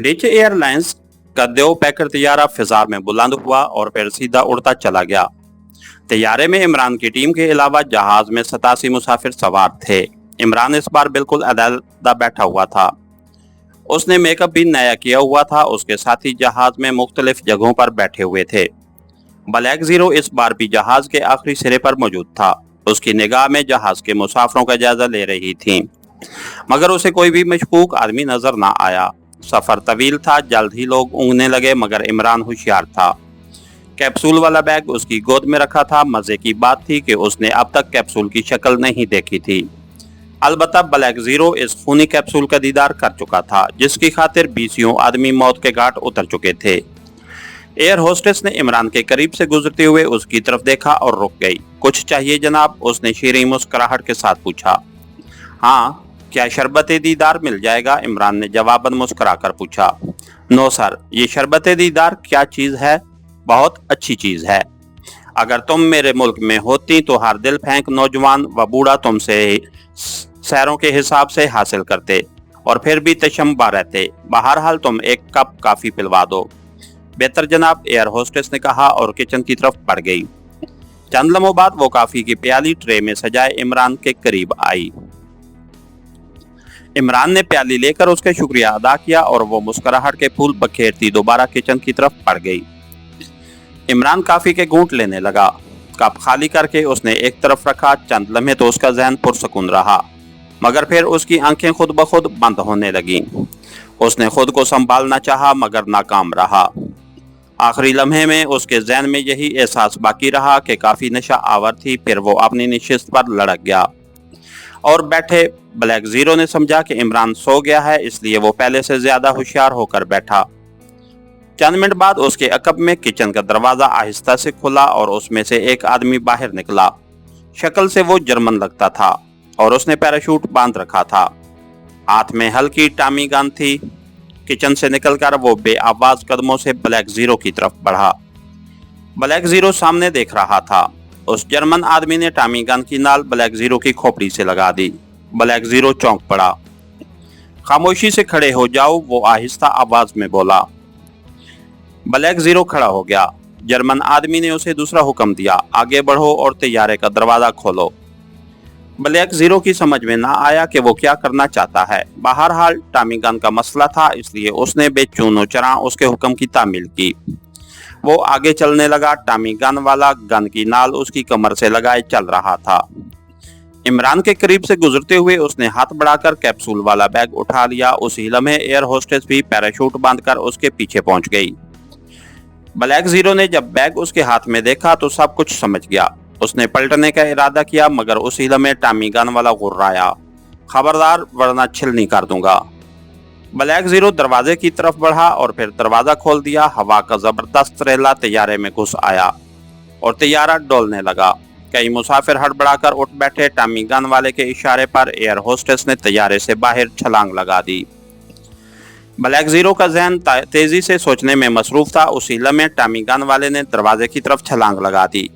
डीच airlines का देव पैकर तैयारा फिजा में बुलंद हुआ और फिर सीधा उड़ता चला गया। तैयारे में इमरान की टीम के अलावा जहाज में 87 मुसाफिर सवार थे। इमरान इस बार बिल्कुल अलग बैठा हुआ था। उसने मेकअप भी नया किया हुआ था। उसके साथी जहाज में मुख्तलिफ जगहों पर बैठे हुए थे। ब्लैक जीरो इस बार भी जहाज के आखिरी सिरे पर मौजूद था। उसकी निगाह में जहाज के मुसाफिरों का जायजा ले रही थी, मगर उसे कोई भी मशकूक आदमी नजर ना आया। सफर तवील था, जल्द ही लोग ऊँघने लगे, मगर इमरान होशियार था। कैप्सूल वाला बैग उसकी गोद में रखा था। मजे की बात थी कि उसने अब तक कैप्सूल की शक्ल नहीं देखी थी। अलबत्ता ब्लैक जीरो इस खूनी कैप्सूल का दीदार कर चुका था, जिसकी खातिर 20 आदमी मौत के घाट उतर चुके थे। एयर होस्टेस ने इमरान के करीब से गुजरते हुए उसकी तरफ देखा और रुक गई। कुछ चाहिए जनाब? उसने शीरीं मुस्कुराहट के साथ पूछा। हाँ, क्या शरबत दीदार मिल जाएगा? इमरान ने जवाबन मुस्कुरा कर पूछा। नो सर, ये शरबत दीदार क्या चीज है? बहुत अच्छी चीज है। अगर तुम मेरे मुल्क में होती तो हर दिल फेंक नौजवान व बूढ़ा तुमसे सैरों के हिसाब से हासिल करते और फिर भी तशम्बा रहते। बहरहाल तुम एक कप काफी पिलवा दो। बेहतर जनाब, एयर होस्टेस ने कहा और किचन की तरफ बढ़ गई। चंद लम्हों बाद वो काफी की प्याली ट्रे में सजाए इमरान के करीब आई। इमरान ने प्याली लेकर उसका शुक्रिया अदा किया और वो मुस्कुराहट के फूल बखेरती दोबारा किचन की तरफ बढ़ गई। इमरान काफी के घूंट लेने लगा। कप खाली करके उसने एक तरफ रखा। चंद लम्हे तो उसका जहन पुरसकून रहा, मगर फिर उसकी आंखें खुद ब खुद बंद होने लगीं। उसने खुद को संभालना चाहा, मगर नाकाम रहा। आखिरी लम्हे में उसके जहन में यही एहसास बाकी रहा कि काफी नशा आवर थी। फिर वो अपनी निशिस्त पर लड़क गया और बैठे ब्लैक जीरो ने समझा कि इमरान सो गया है, इसलिए वो पहले से ज्यादा होशियार होकर बैठा। चंद मिनट बाद उसके अकब में किचन का दरवाजा आहिस्ता से खुला और उसमें से एक आदमी बाहर निकला। शक्ल से वो जर्मन लगता था और उसने पैराशूट बांध रखा था। हाथ में हल्की टामी गन थी। किचन से निकलकर वो बेआवाज कदमों से ब्लैक जीरो की तरफ बढ़ा। ब्लैक जीरो सामने देख रहा था। उस जर्मन आदमी ने टामी गन की नाल ब्लैक जीरो की खोपड़ी से लगा दी। ब्लैक जीरो चौंक पड़ा। खामोशी से खड़े हो जाओ, वो आहिस्ता आवाज में बोला। ब्लैक जीरो खड़ा हो गया। जर्मन आदमी ने उसे दूसरा हुक्म दिया, आगे बढ़ो और तैयारे का दरवाजा खोलो। ब्लैक जीरो की समझ में ना आया कि वो क्या करना चाहता है। बहरहाल टामी गन का मसला था, इसलिए उसने बेचूनो चरा उसके हुक्म की तामील की। वो आगे चलने लगा। टामी गन वाला गन की नाल उसकी कमर से लगाए चल रहा था। इमरान के करीब से गुजरते हुए उसने हाथ बढ़ाकर कैप्सूल वाला बैग उठा लिया। उसी लम्हे एयर होस्टेस भी पैराशूट बांधकर उसके पीछे पहुंच गई। ब्लैक जीरो ने जब बैग उसके हाथ में देखा तो सब कुछ समझ गया। उसने पलटने का इरादा किया, मगर उसी लम्हे टामी गन वाला गुर्राया, खबरदार वरना छिलनी कर दूंगा। ब्लैक जीरो दरवाजे की तरफ बढ़ा और फिर दरवाजा खोल दिया। हवा का जबरदस्त रेला तैयारे में घुस आया और तैयारा डोलने लगा। कई मुसाफिर हड़बड़ाकर उठ बैठे। टामी गन वाले के इशारे पर एयर होस्टेस ने तैयारे से बाहर छलांग लगा दी। ब्लैक जीरो का जहन तेजी से सोचने में मसरूफ था। उसी लम्हे टामी गन वाले ने दरवाजे की तरफ छलांग लगा दी।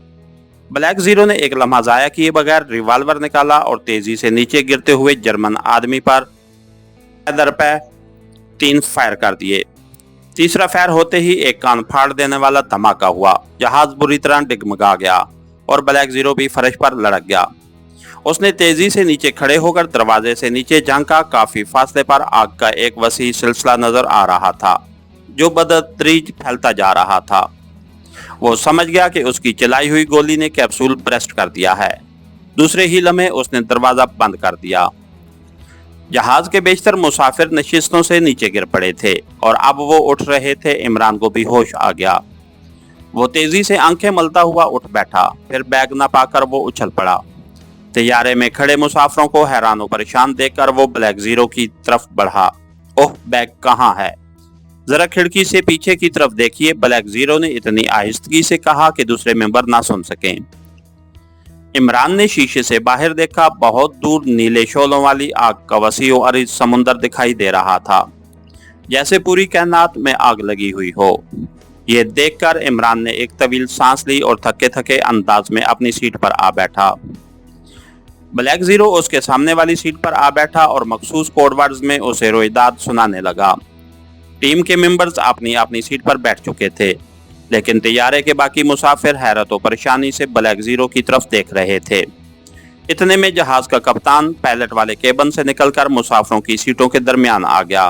ब्लैक जीरो ने एक लम्हा जाया किए बगैर रिवॉल्वर निकाला और तेजी से नीचे गिरते हुए जर्मन आदमी पर दर पे 3 फायर कर दिए। तीसरा फायर होते ही एक कान फाड़ देने वाला धमाका हुआ। जहाज बुरी तरह डिगमगा गया और ब्लैक जीरो भी फर्श पर लड़क गया। उसने तेजी से नीचे खड़े होकर दरवाजे से नीचे झांका। काफी फासले पर आग का एक वसी सिलसिला नजर आ रहा था, जो बदतदरीज फैलता जा रहा था। वो समझ गया कि उसकी चलाई हुई गोली ने कैप्सूल ब्रेस्ट कर दिया है। दूसरे ही लम्हे उसने दरवाजा बंद कर दिया। जहाज के बेशतर मुसाफिर नशिस्तों से नीचे गिर पड़े थे और अब वो उठ रहे थे। इमरान को भी होश आ गया। वो तेजी से आंखें मलता हुआ उठ बैठा। फिर बैग न पाकर वो उछल पड़ा। तैयारे में खड़े मुसाफिरों को हैरान और परेशान देखकर वो ब्लैक जीरो की तरफ बढ़ा। ओह, बैग कहाँ है? जरा खिड़की से पीछे की तरफ देखिए, ब्लैक जीरो ने इतनी आहिस्तगी से कहा कि दूसरे मेंबर ना सुन सकें। इमरान ने शीशे से बाहर देखा। बहुत दूर नीले शोलों वाली आग का वसी और अरीज समुंदर दिखाई दे रहा था, जैसे पूरी कायनात में आग लगी हुई हो। ये देखकर इमरान ने एक तवील सांस ली और थके थके अंदाज में अपनी सीट पर आ बैठा। ब्लैक जीरो उसके सामने वाली सीट पर आ बैठा और मखसूस कोड वर्ड्स में उसे रोइदाद सुनाने लगा। टीम के मेंबर्स अपनी अपनी सीट पर बैठ चुके थे, लेकिन तैयारे के बाकी मुसाफिर हैरत और परेशानी से ब्लैक जीरो की तरफ देख रहे थे। इतने में जहाज का कप्तान पायलट वाले केबिन से निकलकर मुसाफिरों की सीटों के दरमियान आ गया।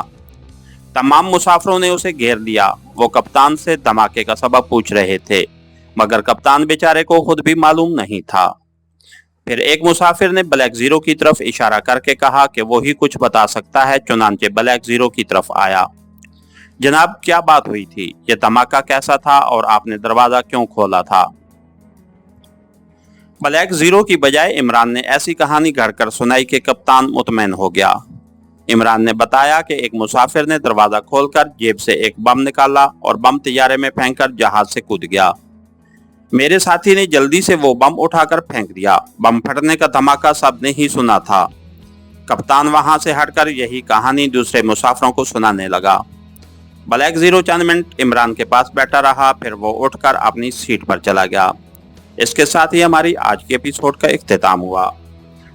तमाम मुसाफिरों ने उसे घेर लिया। वो कप्तान से धमाके का सबब पूछ रहे थे, मगर कप्तान बेचारे को खुद भी मालूम नहीं था। फिर एक मुसाफिर ने ब्लैक जीरो की तरफ इशारा करके कहा कि वो ही कुछ बता सकता है, चुनांचे ब्लैक जीरो की तरफ आया। जनाब, क्या बात हुई थी? ये धमाका कैसा था और आपने दरवाजा क्यों खोला था? ब्लैक जीरो की बजाय इमरान ने ऐसी कहानी गढ़कर सुनाई कि कप्तान मुतमईन हो गया। इमरान ने बताया कि एक मुसाफिर ने दरवाजा खोलकर जेब से एक बम निकाला और बम तैयारे में फेंककर जहाज से कूद गया। मेरे साथी ने जल्दी से वो बम उठाकर फेंक दिया। बम फटने का धमाका सबने ही सुना था। कप्तान वहां से हटकर यही कहानी दूसरे मुसाफिरों को सुनाने लगा। ब्लैक जीरो चंद मिनट इमरान के पास बैठा रहा, फिर वो उठकर अपनी सीट पर चला गया। इसके साथ ही हमारी आज की एपिसोड का इख्तिताम हुआ।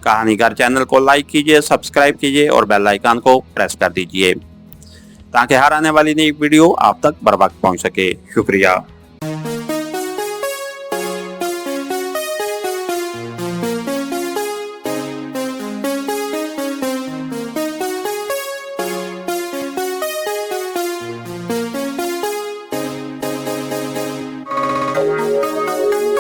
कहानीगर चैनल को लाइक कीजिए, सब्सक्राइब कीजिए और बेल आइकन को प्रेस कर दीजिए ताकि हर आने वाली नई वीडियो आप तक बर वक्त पहुंच सके। शुक्रिया।